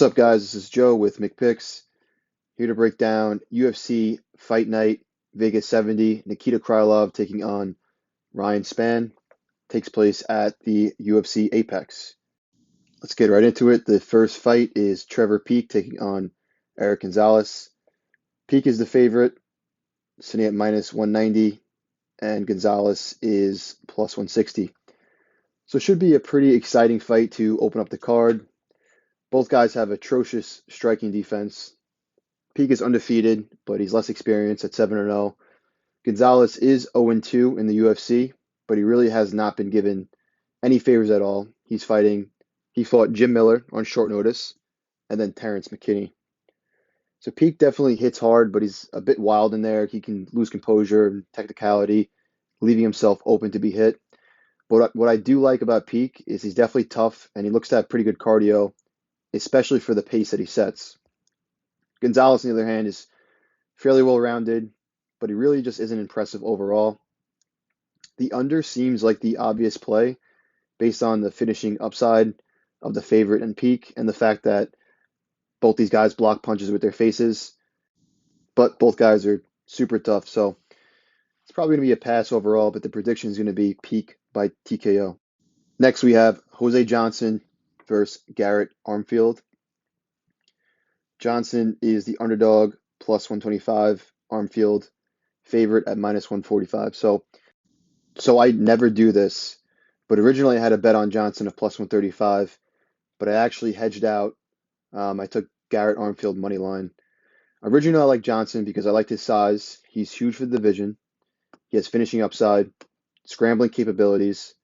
What's up, guys? This is Joe with McCpicks, here to break down UFC Fight Night Vegas 70. Nikita Krylov taking on Ryan Spann. Takes place at the UFC Apex. Let's get right into it. The first fight is Trevor Peek taking on Eric Gonzalez. Peek is the favorite, sitting at -190, and Gonzalez is +160. So it should be a pretty exciting fight to open up the card. Both guys have atrocious striking defense. Peek is undefeated, but he's less experienced at 7-0. Gonzalez is 0-2 in the UFC, but he really has not been given any favors at all. He fought Jim Miller on short notice, and then Terrence McKinney. So Peek definitely hits hard, but he's a bit wild in there. He can lose composure and technicality, leaving himself open to be hit. But what I do like about Peek is he's definitely tough, and he looks to have pretty good cardio, especially for the pace that he sets. Gonzalez, on the other hand, is fairly well-rounded, but he really just isn't impressive overall. The under seems like the obvious play based on the finishing upside of the favorite and Peek, and the fact that both these guys block punches with their faces, but both guys are super tough, so it's probably going to be a pass overall, but the prediction is going to be Peek by TKO. Next, we have Jose Johnson versus Garrett Armfield. Johnson is the underdog, +125. Armfield, favorite at -145. So I never do this, but originally I had a bet on Johnson of +135, but I actually hedged out. I took Garrett Armfield money line. Originally, I liked Johnson because I liked his size. He's huge for the division. He has finishing upside, scrambling capabilities,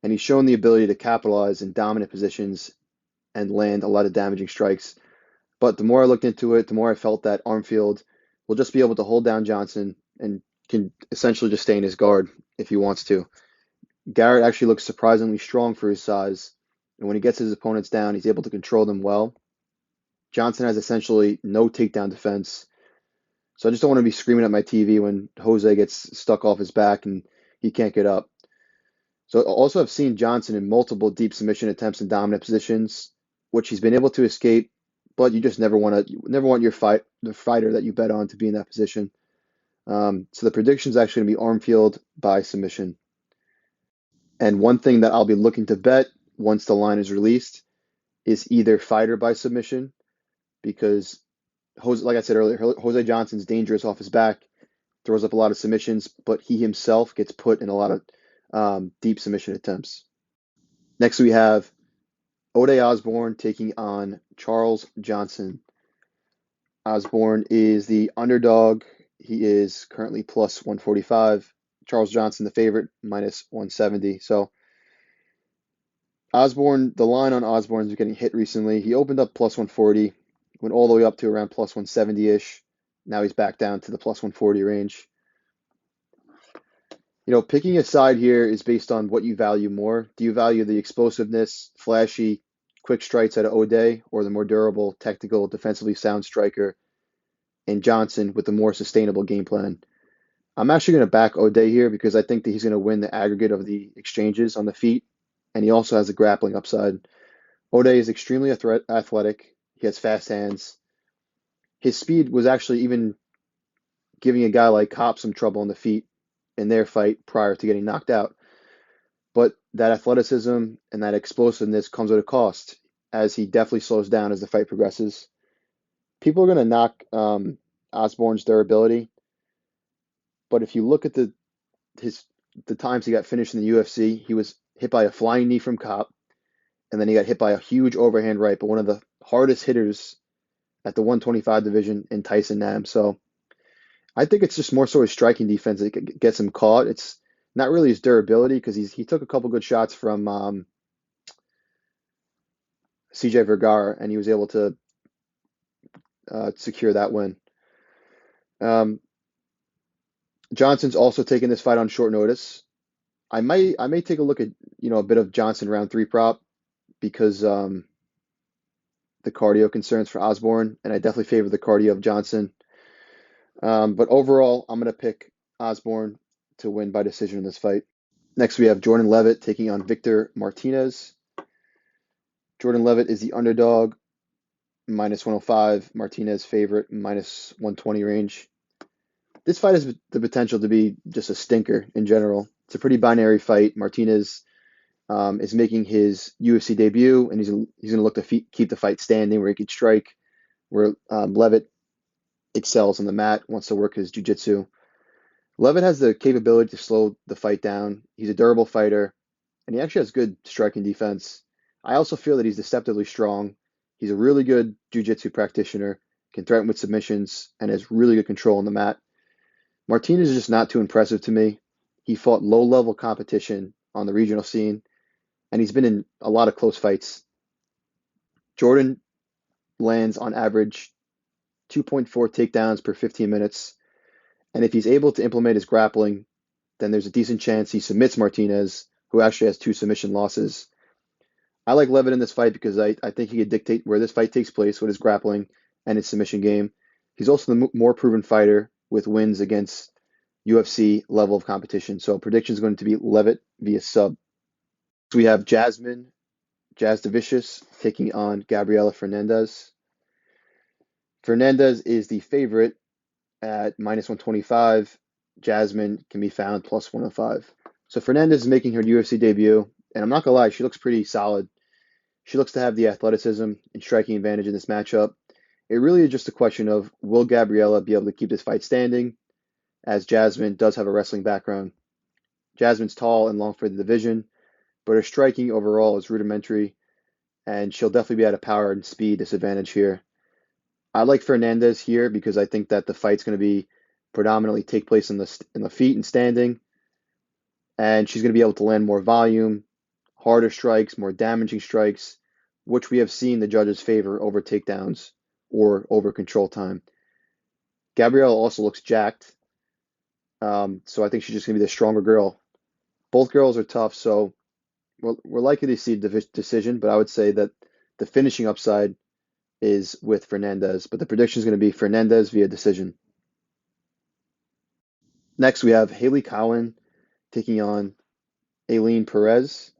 and he's shown the ability to capitalize in dominant positions and land a lot of damaging strikes. But the more I looked into it, the more I felt that Armfield will just be able to hold down Johnson and can essentially just stay in his guard if he wants to. Garrett actually looks surprisingly strong for his size, and when he gets his opponents down, he's able to control them well. Johnson has essentially no takedown defense, so I just don't want to be screaming at my TV when Jose gets stuck off his back and he can't get up. So also I've seen Johnson in multiple deep submission attempts in dominant positions, which he's been able to escape, but you just never want the fighter that you bet on to be in that position. So the prediction is actually going to be Armfield by submission. And one thing that I'll be looking to bet once the line is released is either fighter by submission, because like I said earlier, Jose Johnson's dangerous off his back, throws up a lot of submissions, but he himself gets put in a lot of deep submission attempts. Next, we have Ode Osbourne taking on Charles Johnson. Osbourne is the underdog. He is currently +145. Charles Johnson, the favorite, -170. So Osbourne, the line on Osbourne is getting hit recently. He opened up +140, went all the way up to around +170-ish. Now he's back down to the +140 range. Picking a side here is based on what you value more. Do you value the explosiveness, flashy, quick strikes out of Ode, or the more durable, technical, defensively sound striker in Johnson with the more sustainable game plan? I'm actually going to back Ode here because I think that he's going to win the aggregate of the exchanges on the feet, and he also has a grappling upside. Ode is extremely athletic. He has fast hands. His speed was actually even giving a guy like Kopp some trouble on the feet in their fight prior to getting knocked out. But that athleticism and that explosiveness comes at a cost, as he definitely slows down as the fight progresses. People are going to knock Osbourne's durability, but if you look at the times he got finished in the UFC, he was hit by a flying knee from Kopp, and then he got hit by a huge overhand right, but one of the hardest hitters at the 125 division in Tyson Nam. So I think it's just more so his striking defense that gets him caught. It's not really his durability, because he took a couple good shots from CJ Vergara, and he was able to secure that win. Johnson's also taking this fight on short notice. I may take a look at a bit of Johnson round 3 prop, because the cardio concerns for Osbourne, and I definitely favor the cardio of Johnson. But overall, I'm going to pick Osbourne to win by decision in this fight. Next, we have Jordan Leavitt taking on Victor Martinez. Jordan Leavitt is the underdog, minus 105. Martinez favorite, minus 120 range. This fight has the potential to be just a stinker in general. It's a pretty binary fight. Martinez is making his UFC debut, and he's going to look to keep the fight standing where he could strike, where Leavitt excels on the mat, wants to work his jiu-jitsu. Leavitt has the capability to slow the fight down. He's a durable fighter, and he actually has good striking defense. I also feel that he's deceptively strong. He's a really good jiu-jitsu practitioner, can threaten with submissions, and has really good control on the mat. Martinez is just not too impressive to me. He fought low-level competition on the regional scene, and he's been in a lot of close fights. Jordan lands on average 2.4 takedowns per 15 minutes, and if he's able to implement his grappling, then there's a decent chance he submits Martinez, who actually has 2 submission losses. I like Leavitt in this fight because I think he could dictate where this fight takes place with his grappling and his submission game. He's also the more proven fighter with wins against UFC level of competition. So prediction is going to be Leavitt via sub. So we have Jazz DeVicious taking on Gabriela Fernandez. Fernandez is the favorite at minus 125. Jasmine can be found plus 105. So Fernandez is making her UFC debut, and I'm not gonna lie, she looks pretty solid. She looks to have the athleticism and striking advantage in this matchup. It really is just a question of, will Gabriela be able to keep this fight standing, as Jasmine does have a wrestling background. Jasmine's tall and long for the division, but her striking overall is rudimentary, and she'll definitely be at a power and speed disadvantage here. I like Fernandez here because I think that the fight's going to be predominantly take place in the feet and standing, and she's going to be able to land more volume, harder strikes, more damaging strikes, which we have seen the judges favor over takedowns or over control time. Gabrielle also looks jacked, so I think she's just going to be the stronger girl. Both girls are tough, so we're likely to see a decision, but I would say that the finishing upside is with Fernandez, but the prediction is going to be Fernandez via decision. Next, we have Haley Cowan taking on Aileen Perez.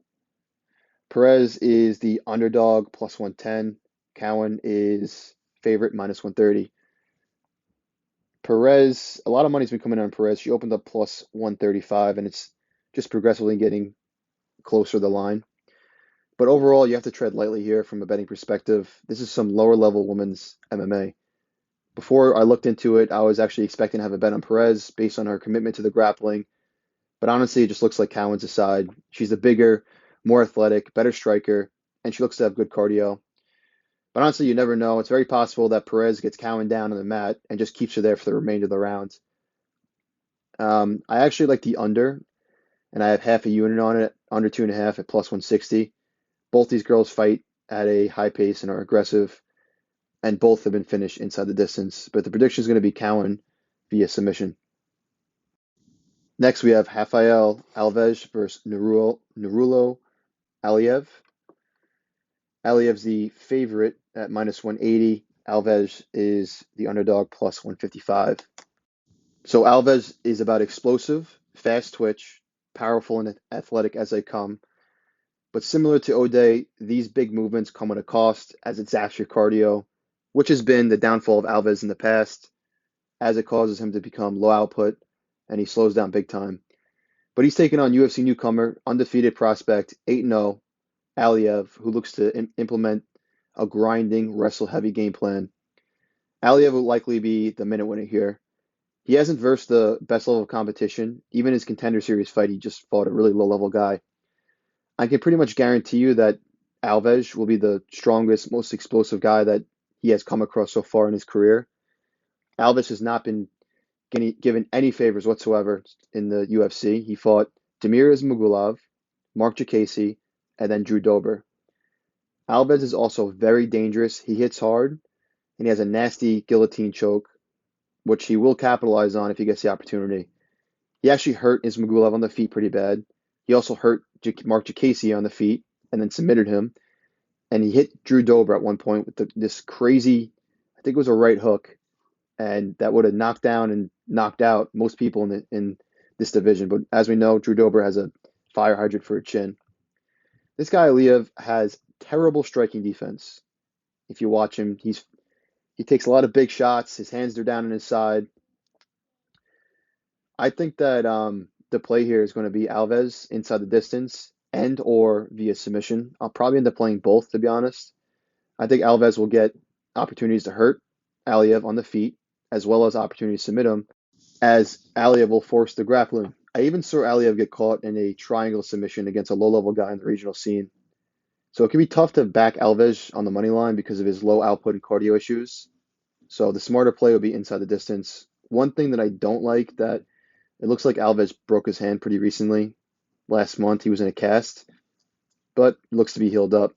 Perez is the underdog plus 110. Cowan is favorite minus 130. Perez, a lot of money's been coming on Perez. She opened up plus 135, and it's just progressively getting closer to the line. But overall, you have to tread lightly here from a betting perspective. This is some lower level women's MMA. Before I looked into it, I was actually expecting to have a bet on Perez based on her commitment to the grappling. But honestly, it just looks like Cowan's aside. She's the bigger, more athletic, better striker, and she looks to have good cardio. But honestly, you never know. It's very possible that Perez gets Cowan down on the mat and just keeps her there for the remainder of the round. I actually like the under, and I have half a unit on it, under 2.5 at plus 160. Both these girls fight at a high pace and are aggressive, and both have been finished inside the distance. But the prediction is going to be Cowan via submission. Next, we have Rafael Alves versus Nurulo Aliev. Aliev's the favorite at minus 180. Alves is the underdog plus 155. So Alves is about explosive, fast twitch, powerful and athletic as they come. But similar to O'Day, these big movements come at a cost as it zaps your cardio, which has been the downfall of Alves in the past, as it causes him to become low output and he slows down big time. But he's taken on UFC newcomer, undefeated prospect, 8-0, Aliev, who looks to implement a grinding, wrestle-heavy game plan. Aliev will likely be the minute winner here. He hasn't versed the best level of competition. Even his Contender Series fight, he just fought a really low-level guy. I can pretty much guarantee you that Alves will be the strongest, most explosive guy that he has come across so far in his career. Alves has not been given any favors whatsoever in the UFC. He fought Damir Ismagulov, Mark Jacasey, and then Drew Dober. Alves is also very dangerous. He hits hard, and he has a nasty guillotine choke, which he will capitalize on if he gets the opportunity. He actually hurt Ismagulov on the feet pretty bad. He also hurt Mark Jacasey on the feet and then submitted him. And he hit Drew Dober at one point with this crazy, I think it was a right hook, and that would have knocked down and knocked out most people in this division. But as we know, Drew Dober has a fire hydrant for a chin. This guy, Aliev, has terrible striking defense. If you watch him, he takes a lot of big shots. His hands are down on his side. I think that the play here is going to be Alves inside the distance and or via submission. I'll probably end up playing both, to be honest. I think Alves will get opportunities to hurt Aliev on the feet, as well as opportunities to submit him, as Aliev will force the grappling. I even saw Aliev get caught in a triangle submission against a low-level guy in the regional scene. So it can be tough to back Alves on the money line because of his low output and cardio issues. So the smarter play would be inside the distance. One thing that I don't like, that it looks like Alves broke his hand pretty recently. Last month he was in a cast, but looks to be healed up.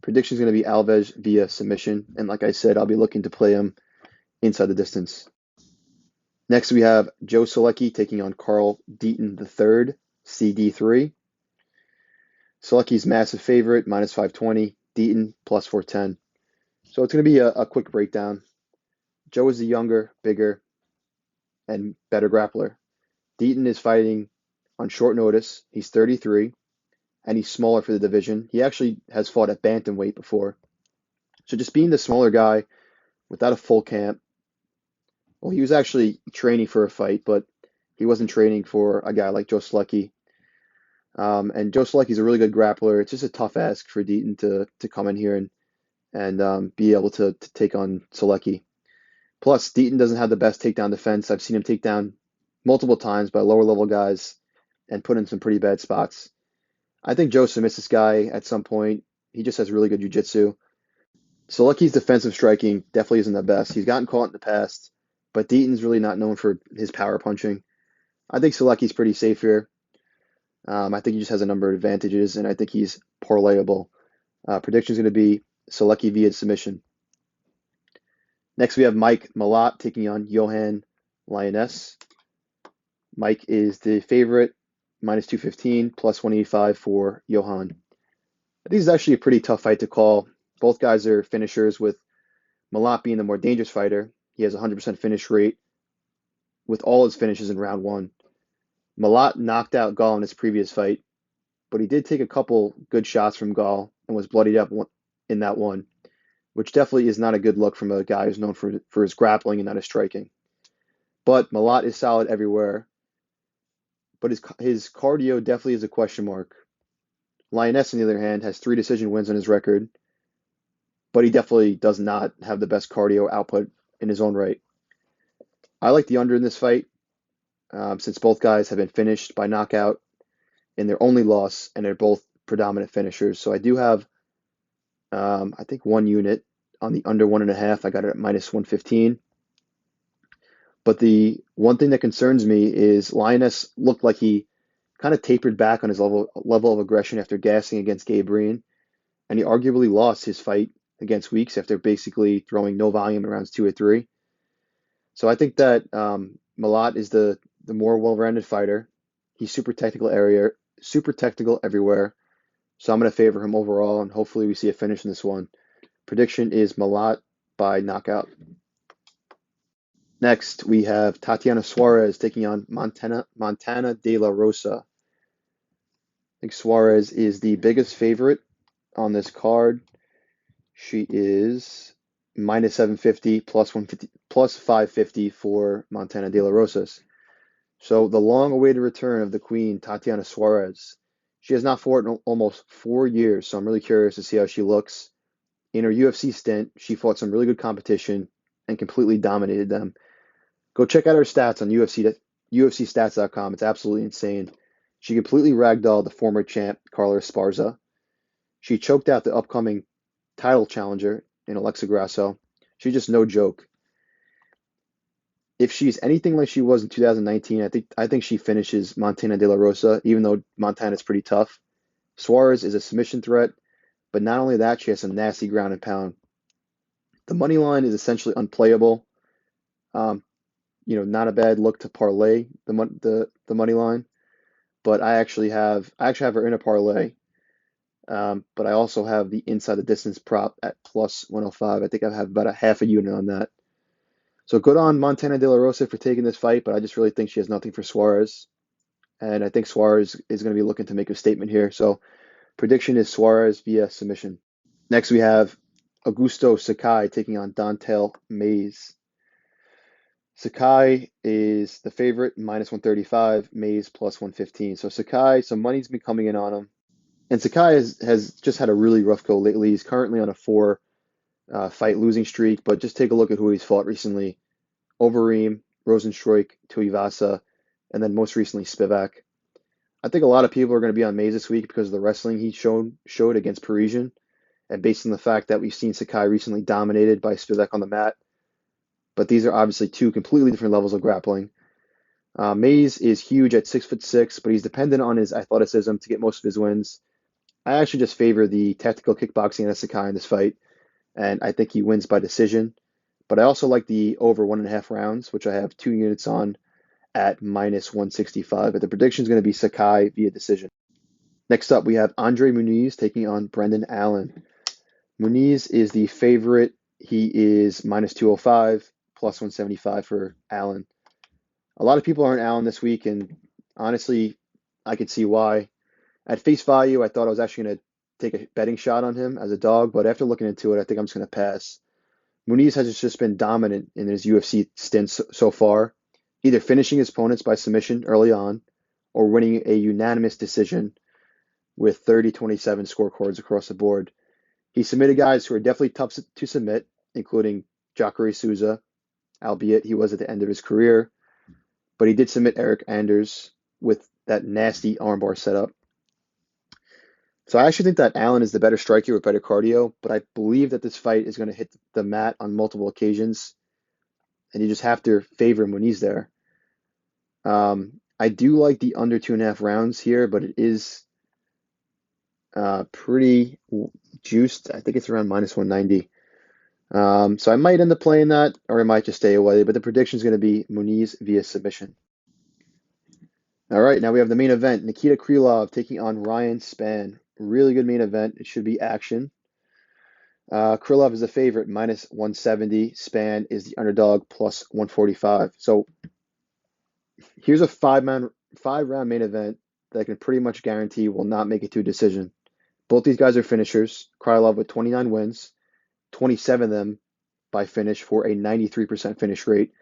Prediction is going to be Alves via submission, and like I said, I'll be looking to play him inside the distance. Next we have Joe Solecki taking on Carl Deaton III, CD3. Solecki's massive favorite, minus 520. Deaton, plus 410. So it's going to be a quick breakdown. Joe is the younger, bigger, and better grappler. Deaton is fighting on short notice. He's 33, and he's smaller for the division. He actually has fought at bantamweight before. So just being the smaller guy without a full camp, well, he was actually training for a fight, but he wasn't training for a guy like Joe Solecki. And Joe Solecki's a really good grappler. It's just a tough ask for Deaton to come in here and be able to take on Solecki. Plus, Deaton doesn't have the best takedown defense. I've seen him take down multiple times by lower level guys and put in some pretty bad spots. I think Joe submits this guy at some point. He just has really good jiu-jitsu. Solecki's defensive striking definitely isn't the best. He's gotten caught in the past, but Deaton's really not known for his power punching. I think Solecki's pretty safe here. I think he just has a number of advantages, and I think he's parlayable. Prediction is going to be Solecki via submission. Next, we have Mike MALOTT taking on Johan Lioness. Mike is the favorite, minus 215, plus 185 for Johan. I think this is actually a pretty tough fight to call. Both guys are finishers, with MALOTT being the more dangerous fighter. He has a 100% finish rate with all his finishes in round one. MALOTT knocked out Gall in his previous fight, but he did take a couple good shots from Gall and was bloodied up in that one, which definitely is not a good look from a guy who's known for his grappling and not his striking. But MALOTT is solid everywhere, but his cardio definitely is a question mark. Lioness, on the other hand, has 3 decision wins on his record, but he definitely does not have the best cardio output in his own right. I like the under in this fight, since both guys have been finished by knockout in their only loss, and they're both predominant finishers. So I do have, I think, 1 unit on the under 1.5. I got it at minus 115. But the one thing that concerns me is Lioness looked like he kind of tapered back on his level of aggression after gassing against Gabe Breen, and he arguably lost his fight against Weeks after basically throwing no volume in rounds 2 or 3. So I think that MALOTT is the more well-rounded fighter. He's super technical everywhere. So I'm going to favor him overall, and hopefully we see a finish in this one. Prediction is MALOTT by knockout. Next, we have Tatiana Suarez taking on Montana De La Rosa. I think Suarez is the biggest favorite on this card. She is minus 750, plus 150, plus 550 for Montana De La Rosas. So the long-awaited return of the queen, Tatiana Suarez. She has not fought in almost 4 years, so I'm really curious to see how she looks. In her UFC stint, she fought some really good competition and completely dominated them. Go check out her stats on UFCstats.com. It's absolutely insane. She completely ragdolled the former champ, Carla Esparza. She choked out the upcoming title challenger in Alexa Grasso. She's just no joke. If she's anything like she was in 2019, I think she finishes Montana De La Rosa, even though Montana's pretty tough. Suarez is a submission threat, but not only that, she has some nasty ground and pound. The money line is essentially unplayable. Not a bad look to parlay the money line, but I actually have her in a parlay. But I also have the inside the distance prop at plus 105. I think I have about a half a unit on that. So good on Montana De La Rosa for taking this fight, but I just really think she has nothing for Suarez. And I think Suarez is going to be looking to make a statement here. So prediction is Suarez via submission. Next we have Augusto Sakai taking on Dontel Mays. Sakai is the favorite, minus 135, Mays plus 115. So Sakai, some money's been coming in on him. And Sakai has just had a really rough go lately. He's currently on a four fight losing streak, but just take a look at who he's fought recently. Overeem, Rosenstruik, Tuivasa, and then most recently Spivak. I think a lot of people are going to be on Mays this week because of the wrestling he showed against Parisian, and based on the fact that we've seen Sakai recently dominated by Spivak on the mat. But these are obviously two completely different levels of grappling. Mays is huge at 6'6", but he's dependent on his athleticism to get most of his wins. I actually just favor the tactical kickboxing of Sakai in this fight, and I think he wins by decision. But I also like the over 1.5 rounds, which I have 2 units on at minus 165. But the prediction is going to be Sakai via decision. Next up, we have Andre Muniz taking on Brendan Allen. Muniz is the favorite. He is minus 205, plus 175 for Allen. A lot of people aren't Allen this week, and honestly, I could see why. At face value, I thought I was actually going to take a betting shot on him as a dog, but after looking into it, I think I'm just going to pass. Muniz has just been dominant in his UFC stints so far, either finishing his opponents by submission early on or winning a unanimous decision with 30-27 scorecards across the board. He submitted guys who are definitely tough to submit, including Jacare Souza, albeit he was at the end of his career, but he did submit Eric Anders with that nasty armbar setup. So I actually think that Allen is the better striker with better cardio, but I believe that this fight is going to hit the mat on multiple occasions, and you just have to favor Muniz there. I do like the under 2.5 rounds here, but it is pretty juiced. I think it's around minus 190. So I might end up playing that, or I might just stay away, but the prediction is going to be Muniz via submission. All right, now we have the main event. Nikita Krylov taking on Ryan Spann. Really good main event. It should be action. Krylov is the favorite, minus 170. Spann is the underdog, plus 145. So here's a five-round main event that I can pretty much guarantee will not make it to a decision. Both these guys are finishers. Krylov with 29 wins, 27 of them by finish for a 93% finish rate.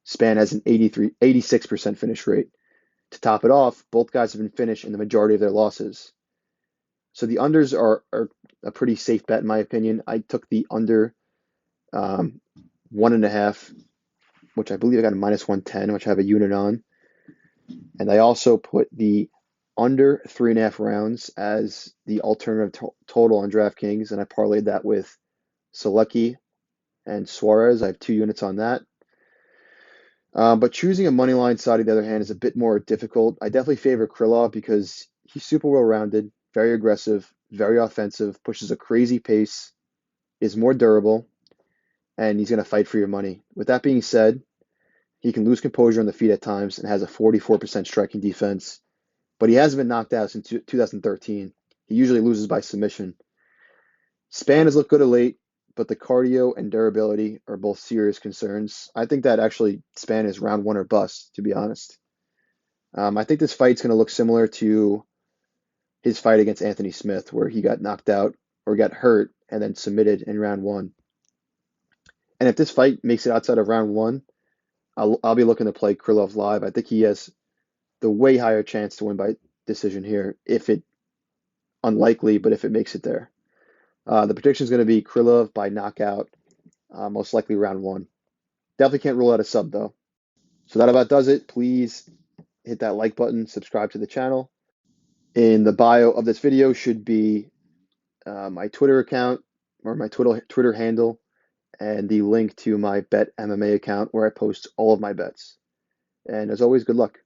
Spann has an 86% finish rate. To top it off, both guys have been finished in the majority of their losses. So the unders are a pretty safe bet in my opinion. I took the under 1.5, which I believe I got a minus 110, which I have a unit on. And I also put the under 3.5 rounds as the alternative total on DraftKings, and I parlayed that with SOLECKI and SUAREZ. I have 2 units on that. But choosing a money line side, on the other hand, is a bit more difficult. I definitely favor Krylov because he's super well-rounded, very aggressive, very offensive, pushes a crazy pace, is more durable, and he's going to fight for your money. With that being said, he can lose composure on the feet at times and has a 44% striking defense, but he hasn't been knocked out since 2013. He usually loses by submission. Spann has looked good of late, but the cardio and durability are both serious concerns. I think that actually Spann is round 1 or bust, to be honest. I think this fight's going to look similar to his fight against Anthony Smith, where he got knocked out or got hurt and then submitted in round 1. And if this fight makes it outside of round 1, I'll be looking to play Krylov live. I think he has the way higher chance to win by decision here, unlikely, but if it makes it there. The prediction is going to be Krylov by knockout, most likely round 1. Definitely can't rule out a sub, though. So that about does it. Please hit that like button, subscribe to the channel. In the bio of this video should be my Twitter account or my Twitter handle and the link to my BetMMA account where I post all of my bets. And as always, good luck.